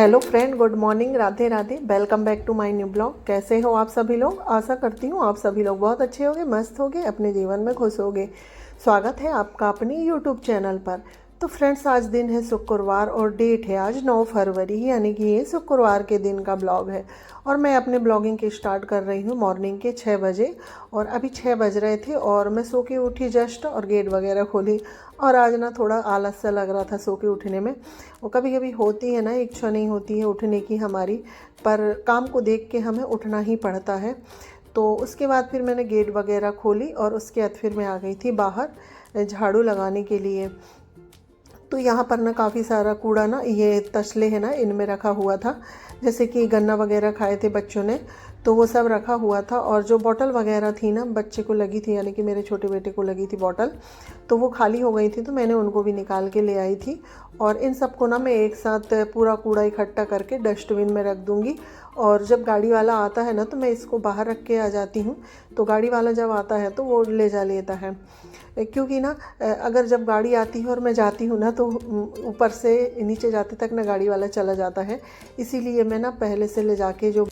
Hello friend, good morning, Radhe Radhe. Welcome back to my new blog. कैसे हो आप सभी लोग? आशा करती हूँ आप सभी लोग बहुत अच्छे होंगे, मस्त होंगे, अपने जीवन में खुश होंगे। स्वागत है आपका अपनी यूट्यूब चैनल पर। तो फ्रेंड्स, आज दिन है शुक्रवार और डेट है आज 9 फरवरी, यानी कि ये शुक्रवार के दिन का ब्लॉग है। और मैं अपने ब्लॉगिंग की स्टार्ट कर रही हूँ मॉर्निंग के 6 बजे। और अभी 6 बज रहे थे और मैं सो के उठी जस्ट और गेट वगैरह खोली। और आज ना थोड़ा आलस सा लग रहा था सो के उठने में। वो कभी कभी होती है ना, इच्छा नहीं होती है उठने की हमारी, पर काम को देख के हमें उठना ही पड़ता है। तो उसके बाद फिर मैंने गेट वगैरह खोली और उसके बाद फिर मैं आ गई थी बाहर झाड़ू लगाने के लिए। तो यहाँ पर ना काफ़ी सारा कूड़ा ना, ये तसले हैं ना, इनमें रखा हुआ था। जैसे कि गन्ना वगैरह खाए थे बच्चों ने, तो वो सब रखा हुआ था। और जो बॉटल वगैरह थी ना, बच्चे को लगी थी, यानी कि मेरे छोटे बेटे को लगी थी बॉटल, तो वो खाली हो गई थी, तो मैंने उनको भी निकाल के ले आई थी। और इन सबको ना मैं एक साथ पूरा कूड़ा इकट्ठा करके डस्टबिन में रख दूँगी। और जब गाड़ी वाला आता है ना, तो मैं इसको बाहर रख के आ जाती हूँ। तो गाड़ी वाला जब आता है तो वो ले जा लेता है। क्योंकि ना अगर जब गाड़ी आती है और मैं जाती हूँ ना, तो ऊपर से नीचे जाते तक ना गाड़ी वाला चला जाता है। इसीलिए मैं ना पहले से ले जाके जो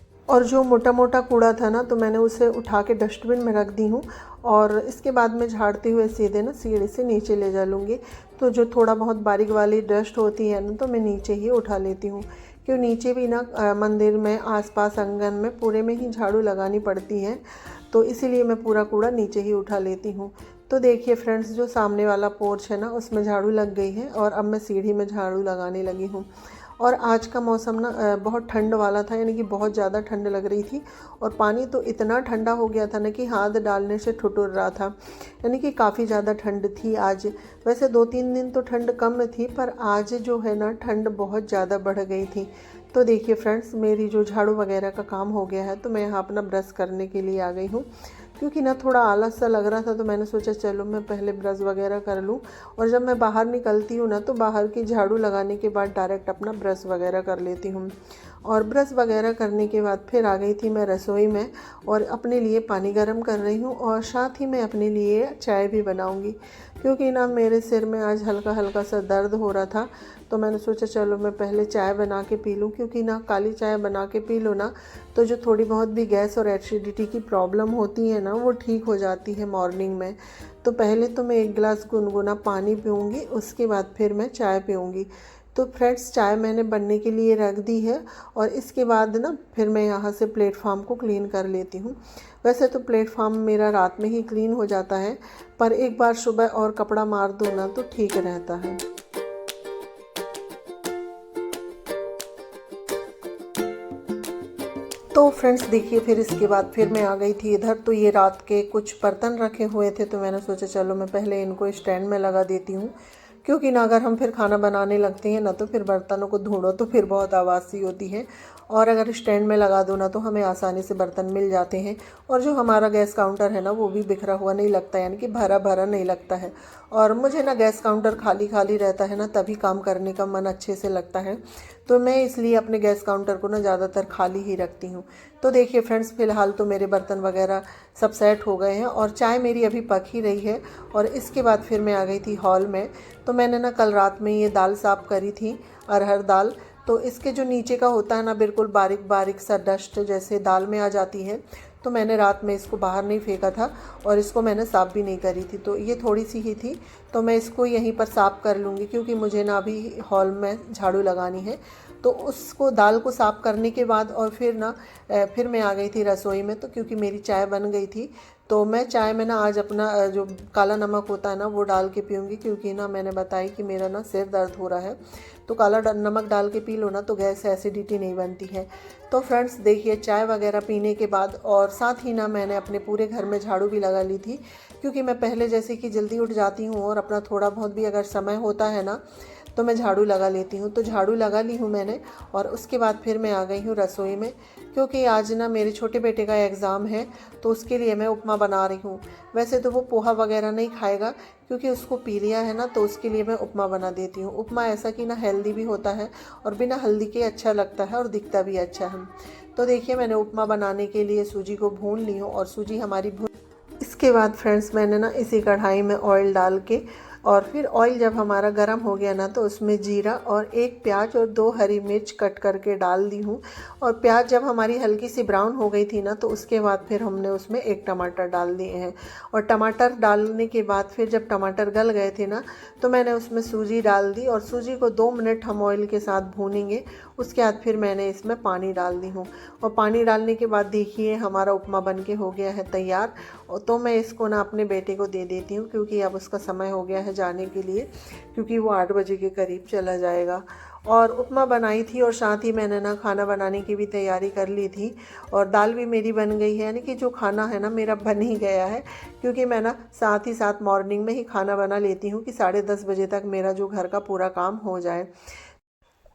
मोटा मोटा कूड़ा था ना, तो मैंने उसे उठा के डस्टबिन में रख दी हूँ। और इसके बाद में झाड़ते हुए सीधे ना सीढ़ी से नीचे ले जा लूँगी। तो जो थोड़ा बहुत बारीक वाली डस्ट होती है ना, तो मैं नीचे ही उठा लेती हूँ। क्यों, नीचे भी ना मंदिर में आसपास आंगन में पूरे में ही झाड़ू लगानी पड़ती है। तो इसीलिए मैं पूरा कूड़ा नीचे ही उठा लेती हूँ। तो देखिए फ्रेंड्स, जो सामने वाला पोर्च है ना, उसमें झाड़ू लग गई है और अब मैं सीढ़ी में झाड़ू लगाने लगी हूँ। और आज का मौसम ना बहुत ठंड वाला था, यानी कि बहुत ज़्यादा ठंड लग रही थी। और पानी तो इतना ठंडा हो गया था ना कि हाथ डालने से ठिठुर रहा था, यानी कि काफ़ी ज़्यादा ठंड थी आज। वैसे 2-3 दिन तो ठंड कम थी, पर आज जो है ना, ठंड बहुत ज़्यादा बढ़ गई थी। तो देखिए फ्रेंड्स, मेरी जो झाड़ू वगैरह का काम हो गया है, तो मैं यहाँ अपना ब्रश करने के लिए आ गई हूँ। क्योंकि ना थोड़ा आलस सा लग रहा था, तो मैंने सोचा चलो मैं पहले ब्रश वगैरह कर लूँ। और जब मैं बाहर निकलती हूँ ना, तो बाहर की झाड़ू लगाने के बाद डायरेक्ट अपना ब्रश वगैरह कर लेती हूँ। और ब्रश वगैरह करने के बाद फिर आ गई थी मैं रसोई में और अपने लिए पानी गर्म कर रही हूँ। और साथ ही मैं अपने लिए चाय भी बनाऊँगी, क्योंकि ना मेरे सिर में आज हल्का हल्का सा दर्द हो रहा था। तो मैंने सोचा चलो मैं पहले चाय बना के पी लूँ, क्योंकि ना काली चाय बना के पी लो ना, तो जो थोड़ी बहुत भी गैस और एसिडिटी की प्रॉब्लम होती है ना, वो ठीक हो जाती है मॉर्निंग में। तो पहले तो मैं 1 गिलास गुनगुना पानी पीऊँगी, उसके बाद फिर मैं चाय पीऊँगी। तो फ्रेंड्स, चाय मैंने बनने के लिए रख दी है। और इसके बाद ना फिर मैं यहाँ से प्लेटफॉर्म को क्लीन कर लेती हूँ। वैसे तो प्लेटफॉर्म मेरा रात में ही क्लीन हो जाता है, पर एक बार सुबह और कपड़ा मार दो ना, तो ठीक रहता है। तो फ्रेंड्स देखिए, फिर इसके बाद फिर मैं आ गई थी इधर। तो ये रात के कुछ बर्तन रखे हुए थे, तो मैंने सोचा चलो मैं पहले इनको स्टैंड में लगा देती हूँ। क्योंकि ना अगर हम फिर खाना बनाने लगते हैं ना, तो फिर बर्तनों को ढूंढो तो फिर बहुत आवाज़ सी होती है। और अगर स्टैंड में लगा दो ना, तो हमें आसानी से बर्तन मिल जाते हैं। और जो हमारा गैस काउंटर है ना, वो भी बिखरा हुआ नहीं लगता, यानी कि भरा भरा नहीं लगता है। और मुझे ना गैस काउंटर खाली खाली रहता है ना, तभी काम करने का मन अच्छे से लगता है। तो मैं इसलिए अपने गैस काउंटर को ना ज़्यादातर खाली ही रखती हूँ। तो देखिए फ्रेंड्स, फ़िलहाल तो मेरे बर्तन वगैरह सब सेट हो गए हैं और चाय मेरी अभी पक ही रही है। और इसके बाद फिर मैं आ गई थी हॉल में। तो मैंने ना कल रात में ये दाल साफ़ करी थी, अरहर दाल। तो इसके जो नीचे का होता है ना, बिल्कुल बारीक बारीक सा डस्ट जैसे दाल में आ जाती है। तो मैंने रात में इसको बाहर नहीं फेंका था और इसको मैंने साफ़ भी नहीं करी थी। तो ये थोड़ी सी ही थी, तो मैं इसको यहीं पर साफ़ कर लूँगी, क्योंकि मुझे ना अभी हॉल में झाड़ू लगानी है। तो उसको दाल को साफ़ करने के बाद और फिर ना फिर मैं आ गई थी रसोई में। तो क्योंकि मेरी चाय बन गई थी, तो मैं चाय में ना आज अपना जो काला नमक होता है ना, वो डाल के पीऊँगी। क्योंकि ना मैंने बताई कि मेरा ना सिर दर्द हो रहा है, तो काला नमक डाल के पी लो ना, तो गैस एसिडिटी नहीं बनती है। तो फ्रेंड्स देखिए, चाय वगैरह पीने के बाद और साथ ही ना मैंने अपने पूरे घर में झाड़ू भी लगा ली थी। क्योंकि मैं पहले जैसे कि जल्दी उठ जाती हूँ और अपना थोड़ा बहुत भी अगर समय होता है ना, तो मैं झाड़ू लगा लेती हूँ। तो झाड़ू लगा ली हूँ मैंने। और उसके बाद फिर मैं आ गई हूँ रसोई में, क्योंकि आज ना मेरे छोटे बेटे का एग्ज़ाम है, तो उसके लिए मैं उपमा बना रही हूँ। वैसे तो वो पोहा वगैरह नहीं खाएगा, क्योंकि उसको पीलिया है ना, तो उसके लिए मैं उपमा बना देती हूँ। उपमा ऐसा कि ना हेल्दी भी होता है और बिना हल्दी के अच्छा लगता है और दिखता भी अच्छा है। तो देखिए, मैंने उपमा बनाने के लिए सूजी को भून ली हूँ और सूजी हमारी भून। इसके बाद फ्रेंड्स, मैंने ना इसी कढ़ाई में ऑयल डाल के और फिर ऑयल जब हमारा गर्म हो गया ना तो उसमें जीरा और एक प्याज और 2 हरी मिर्च कट करके डाल दी हूँ। और प्याज जब हमारी हल्की सी ब्राउन हो गई थी ना तो उसके बाद फिर हमने उसमें एक टमाटर डाल दिए हैं। और टमाटर डालने के बाद फिर जब टमाटर गल गए थे ना तो मैंने उसमें सूजी डाल दी और सूजी को 2 मिनट हम ऑयल के साथ भूनेंगे। उसके बाद फिर मैंने इसमें पानी डाल दी हूँ और पानी डालने के बाद देखिए हमारा उपमा बनके हो गया है तैयार। तो मैं इसको ना अपने बेटे को दे देती हूँ क्योंकि अब उसका समय हो गया है जाने के लिए, क्योंकि वो 8 बजे के करीब चला जाएगा। और उपमा बनाई थी और साथ ही मैंने ना खाना बनाने की भी तैयारी कर ली थी और दाल भी मेरी बन गई है, यानी कि जो खाना है ना मेरा बन ही गया है। क्योंकि मैं ना साथ ही साथ मॉर्निंग में ही खाना बना लेती हूँ कि 10:30 बजे तक मेरा जो घर का पूरा काम हो जाए।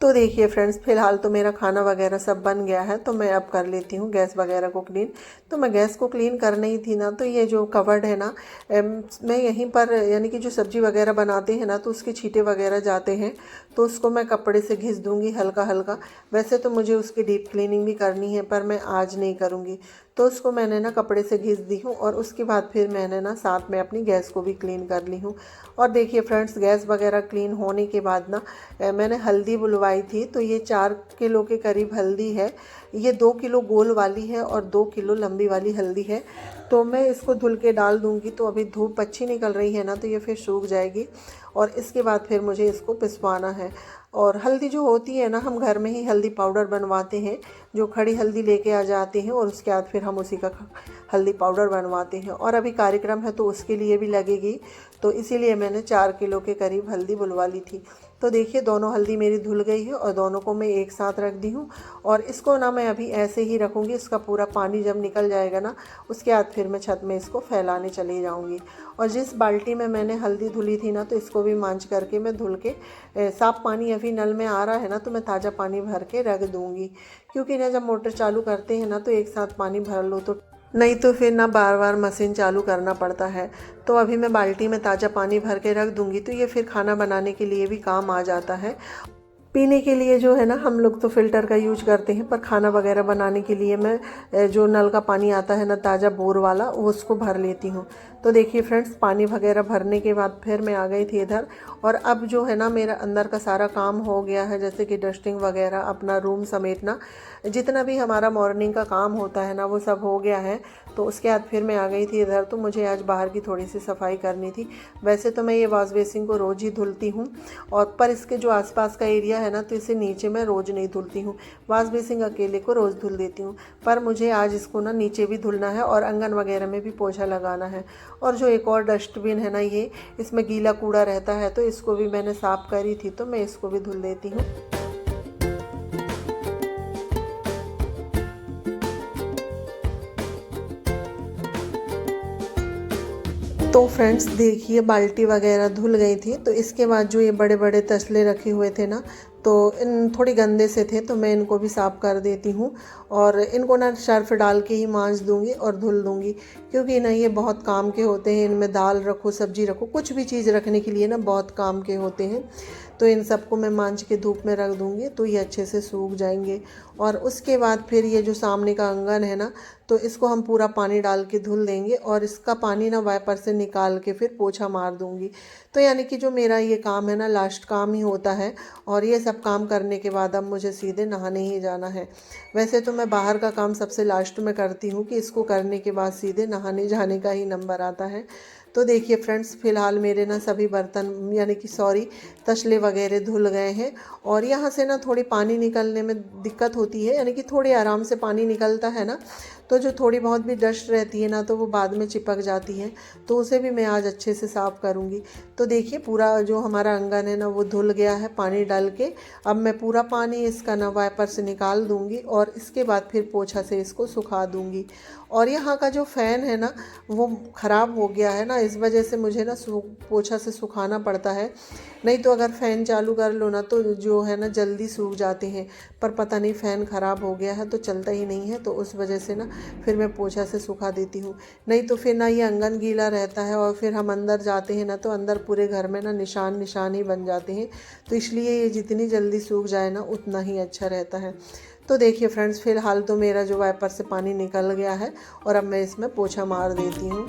तो देखिए फ्रेंड्स, फ़िलहाल तो मेरा खाना वगैरह सब बन गया है, तो मैं अब कर लेती हूँ गैस वगैरह को क्लीन। तो मैं गैस को क्लीन करनी ही थी ना, तो ये जो कवर्ड है ना, मैं यहीं पर यानी कि जो सब्ज़ी वगैरह बनाते हैं ना तो उसके छींटे वगैरह जाते हैं, तो उसको मैं कपड़े से घिस दूँगी हल्का हल्का। वैसे तो मुझे उसकी डीप क्लीनिंग भी करनी है पर मैं आज नहीं करूँगी। तो उसको मैंने ना कपड़े से घिस दी हूँ और उसके बाद फिर मैंने ना साथ में अपनी गैस को भी क्लीन कर ली हूँ। और देखिए फ्रेंड्स, गैस वगैरह क्लीन होने के बाद ना मैंने हल्दी बुलवाई थी, तो ये 4 किलो के करीब हल्दी है। ये 2 किलो गोल वाली है और 2 किलो लंबी वाली हल्दी है। तो मैं इसको धुल के डाल दूँगी। तो अभी धूप अच्छी निकल रही है ना तो ये फिर सूख जाएगी और इसके बाद फिर मुझे इसको पिसवाना है। और हल्दी जो होती है ना, हम घर में ही हल्दी पाउडर बनवाते हैं, जो खड़ी हल्दी लेके आ जाते हैं और उसके बाद फिर हम उसी का हल्दी पाउडर बनवाते हैं। और अभी कार्यक्रम है तो उसके लिए भी लगेगी, तो इसीलिए मैंने 4 किलो के करीब हल्दी बुलवा ली थी। तो देखिए दोनों हल्दी मेरी धुल गई है और दोनों को मैं एक साथ रख दी हूँ। और इसको ना मैं अभी ऐसे ही रखूँगी, इसका पूरा पानी जब निकल जाएगा ना उसके बाद फिर मैं छत में इसको फैलाने चली जाऊँगी। और जिस बाल्टी में मैंने हल्दी धुली थी ना तो इसको भी मांझ करके मैं धुल के साफ़ पानी अभी नल में आ रहा है ना तो मैं ताज़ा पानी भर के रख दूँगी। क्योंकि ना जब मोटर चालू करते हैं ना तो एक साथ पानी भर लो, तो नहीं तो फिर ना बार बार मशीन चालू करना पड़ता है। तो अभी मैं बाल्टी में ताज़ा पानी भर के रख दूँगी, तो ये फिर खाना बनाने के लिए भी काम आ जाता है। पीने के लिए जो है ना हम लोग तो फ़िल्टर का यूज करते हैं, पर खाना वगैरह बनाने के लिए मैं जो नल का पानी आता है ना ताज़ा बोर वाला, वो उसको भर लेती हूँ। तो देखिए फ्रेंड्स, पानी वगैरह भरने के बाद फिर मैं आ गई थी इधर। और अब जो है ना मेरा अंदर का सारा काम हो गया है, जैसे कि डस्टिंग वगैरह, अपना रूम समेटना, जितना भी हमारा मॉर्निंग का काम होता है ना वो सब हो गया है। तो उसके बाद फिर मैं आ गई थी इधर। तो मुझे आज बाहर की थोड़ी सी सफाई करनी थी। वैसे तो मैं ये वॉश बेसिन को रोज़ ही धुलती हूँ, और पर इसके जो आसपास का एरिया है ना तो इसे नीचे मैं रोज़ नहीं धुलती हूँ। वॉश बेसिन अकेले को रोज़ धुल देती हूँ, पर मुझे आज इसको ना नीचे भी धुलना है और आंगन वगैरह में भी पोछा लगाना है। और जो एक और डस्टबिन है ना, ये इसमें गीला कूड़ा रहता है, तो इसको भी मैंने साफ़ करी थी, तो मैं इसको भी धुल देती हूँ। तो फ्रेंड्स देखिए, बाल्टी वगैरह धुल गई थी। तो इसके बाद जो ये बड़े बड़े तसले रखे हुए थे ना, तो इन थोड़े गंदे से थे, तो मैं इनको भी साफ़ कर देती हूँ। और इनको ना सर्फ डाल के ही मांज दूँगी और धुल दूँगी, क्योंकि ना ये बहुत काम के होते हैं। इनमें दाल रखो, सब्ज़ी रखो, कुछ भी चीज़ रखने के लिए ना बहुत काम के होते हैं। तो इन सबको मैं मांज के धूप में रख दूँगी, तो ये अच्छे से सूख जाएंगे। और उसके बाद फिर ये जो सामने का आंगन है ना, तो इसको हम पूरा पानी डाल के धुल देंगे और इसका पानी ना वाइपर से निकाल के फिर पोछा मार दूँगी। तो यानी कि जो मेरा ये काम है ना, लास्ट काम ही होता है। और ये सब काम करने के बाद अब मुझे सीधे नहाने ही जाना है। वैसे तो मैं बाहर का काम सबसे लास्ट में करती हूँ, कि इसको करने के बाद सीधे नहाने जाने का ही नंबर आता है। तो देखिए फ्रेंड्स, फ़िलहाल मेरे ना सभी बर्तन, यानी कि सॉरी, तसले वगैरह धुल गए हैं। और यहाँ से ना थोड़ी पानी निकलने में दिक्कत होती है, यानी कि थोड़े आराम से पानी निकलता है ना, तो जो थोड़ी बहुत भी डस्ट रहती है ना तो वो बाद में चिपक जाती है। तो उसे भी मैं आज अच्छे से साफ़ करूँगी। तो देखिए पूरा जो हमारा आंगन है ना वो धुल गया है पानी डाल के। अब मैं पूरा पानी इसका ना वाइपर से निकाल दूँगी और इसके बाद फिर पोछा से इसको सुखा दूँगी। और यहाँ का जो फ़ैन है ना वो ख़राब हो गया है ना, इस वजह से मुझे ना पोछा से सुखाना पड़ता है। नहीं तो अगर फ़ैन चालू कर लो ना तो जो है ना जल्दी सूख जाते हैं। पर पता नहीं फ़ैन ख़राब हो गया है तो चलता ही नहीं है, तो उस वजह से ना फिर मैं पोछा से सुखा देती हूँ। नहीं तो फिर ना ये आंगन गीला रहता है और फिर हम अंदर जाते हैं ना तो अंदर पूरे घर में ना निशान निशान ही बन जाते हैं। तो इसलिए ये जितनी जल्दी सूख जाए ना उतना ही अच्छा रहता है। तो देखिए फ्रेंड्स, फ़िलहाल तो मेरा जो वाइपर से पानी निकल गया है और अब मैं इसमें पोछा मार देती हूँ।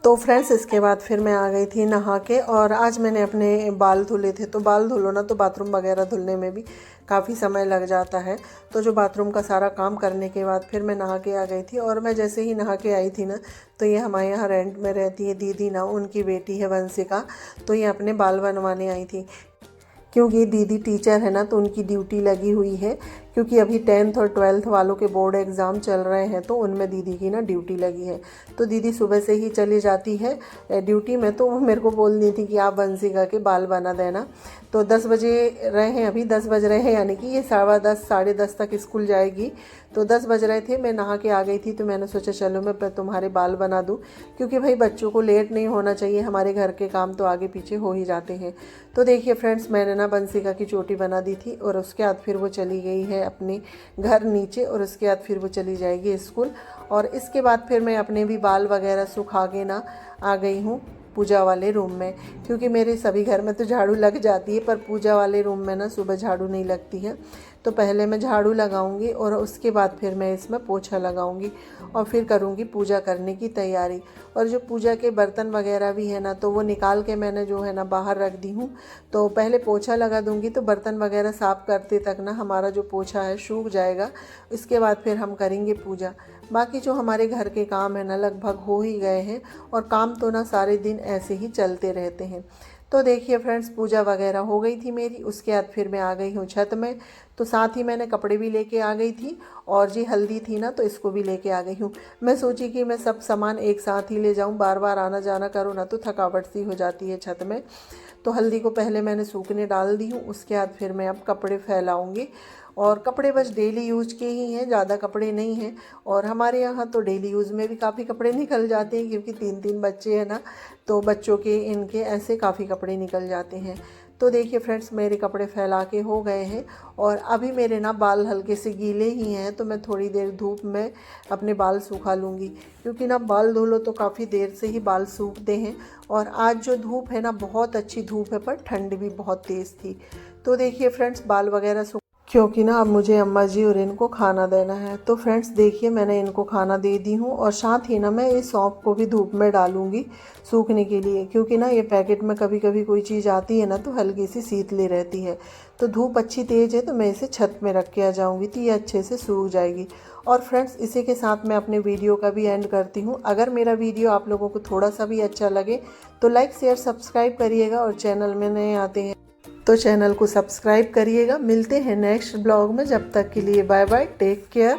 तो फ्रेंड्स इसके बाद फिर मैं आ गई थी नहा के, और आज मैंने अपने बाल धुले थे। तो बाल धुलो ना तो बाथरूम वगैरह धुलने में भी काफ़ी समय लग जाता है। तो जो बाथरूम का सारा काम करने के बाद फिर मैं नहा के आ गई थी। और मैं जैसे ही नहा के आई थी ना, तो ये हमारे यहाँ रेंट में रहती है दीदी ना, उनकी बेटी है वंशिका, तो ये अपने बाल बनवाने आई थी। क्योंकि दीदी टीचर है ना, तो उनकी ड्यूटी लगी हुई है। क्योंकि अभी 10th और 12th वालों के बोर्ड एग्ज़ाम चल रहे हैं, तो उनमें दीदी की ना ड्यूटी लगी है। तो दीदी सुबह से ही चली जाती है ड्यूटी में। तो वो मेरे को बोल रही थी कि आप वंशिका के बाल बना देना। तो 10 बजे रहे हैं, अभी 10 बज रहे हैं, यानी कि ये 10:15 10:30 तक स्कूल जाएगी। तो 10 बज रहे थे, मैं नहा के आ गई थी। तो मैंने सोचा चलो मैं तुम्हारे बाल बना दूँ, क्योंकि भाई बच्चों को लेट नहीं होना चाहिए। हमारे घर के काम तो आगे पीछे हो ही जाते हैं। तो देखिए फ्रेंड्स, मैंने ना वंशिका की चोटी बना दी थी, और उसके बाद फिर वो चली गई है अपने घर नीचे, और उसके बाद फिर वो चली जाएगी स्कूल। और इसके बाद फिर मैं अपने भी बाल वगैरह सुखा के ना आ गई हूँ पूजा वाले रूम में। क्योंकि मेरे सभी घर में तो झाड़ू लग जाती है, पर पूजा वाले रूम में ना सुबह झाड़ू नहीं लगती है। तो पहले मैं झाड़ू लगाऊंगी, और उसके बाद फिर मैं इसमें पोछा लगाऊंगी, और फिर करूंगी पूजा करने की तैयारी। और जो पूजा के बर्तन वगैरह भी है ना, तो वो निकाल के मैंने जो है ना बाहर रख दी हूँ। तो पहले पोछा लगा दूंगी, तो बर्तन वगैरह साफ़ करते तक ना हमारा जो पोछा है सूख जाएगा। इसके बाद फिर हम करेंगे पूजा। बाकी जो हमारे घर के काम है ना लगभग हो ही गए हैं, और काम तो ना सारे दिन ऐसे ही चलते रहते हैं। तो देखिए फ्रेंड्स, पूजा वगैरह हो गई थी मेरी। उसके बाद फिर मैं आ गई हूँ छत में। तो साथ ही मैंने कपड़े भी लेके आ गई थी, और जी हल्दी थी ना, तो इसको भी लेके आ गई हूँ। मैं सोची कि मैं सब सामान एक साथ ही ले जाऊँ, बार बार आना जाना करूँ ना तो थकावट सी हो जाती है छत में। तो हल्दी को पहले मैंने सूखने डाल दी हूँ। उसके बाद फिर मैं अब कपड़े फैलाऊँगी। और कपड़े बस डेली यूज के ही हैं, ज़्यादा कपड़े नहीं हैं। और हमारे यहाँ तो डेली यूज़ में भी काफ़ी कपड़े निकल जाते हैं, क्योंकि 3-3 बच्चे हैं ना, तो बच्चों के इनके ऐसे काफ़ी कपड़े निकल जाते हैं। तो देखिए फ्रेंड्स, मेरे कपड़े फैला के हो गए हैं, और अभी मेरे ना बाल हल्के से गीले ही हैं। तो मैं थोड़ी देर धूप में अपने बाल सूखा लूँगी, क्योंकि ना बाल धो लो तो काफ़ी देर से ही बाल सूखते हैं। और आज जो धूप है ना, बहुत अच्छी धूप है, पर ठंड भी बहुत तेज़ थी। तो देखिए फ्रेंड्स, बाल वगैरह क्योंकि ना अब मुझे अम्मा जी और इनको खाना देना है। तो फ्रेंड्स देखिए, मैंने इनको खाना दे दी हूँ, और साथ ही ना मैं इस सौंफ को भी धूप में डालूंगी सूखने के लिए। क्योंकि ना ये पैकेट में कभी कभी कोई चीज़ आती है ना, तो हल्की सी शीतली रहती है। तो धूप अच्छी तेज़ है, तो मैं इसे छत में रख के आ जाऊँगी, तो ये अच्छे से सूख जाएगी। और फ्रेंड्स, इसी के साथ मैं अपने वीडियो का भी एंड करती हूँ। अगर मेरा वीडियो आप लोगों को थोड़ा सा भी अच्छा लगे तो लाइक शेयर सब्सक्राइब करिएगा, और चैनल में नए आते हैं तो चैनल को सब्सक्राइब करिएगा। मिलते हैं नेक्स्ट ब्लॉग में, जब तक के लिए बाय बाय, टेक केयर।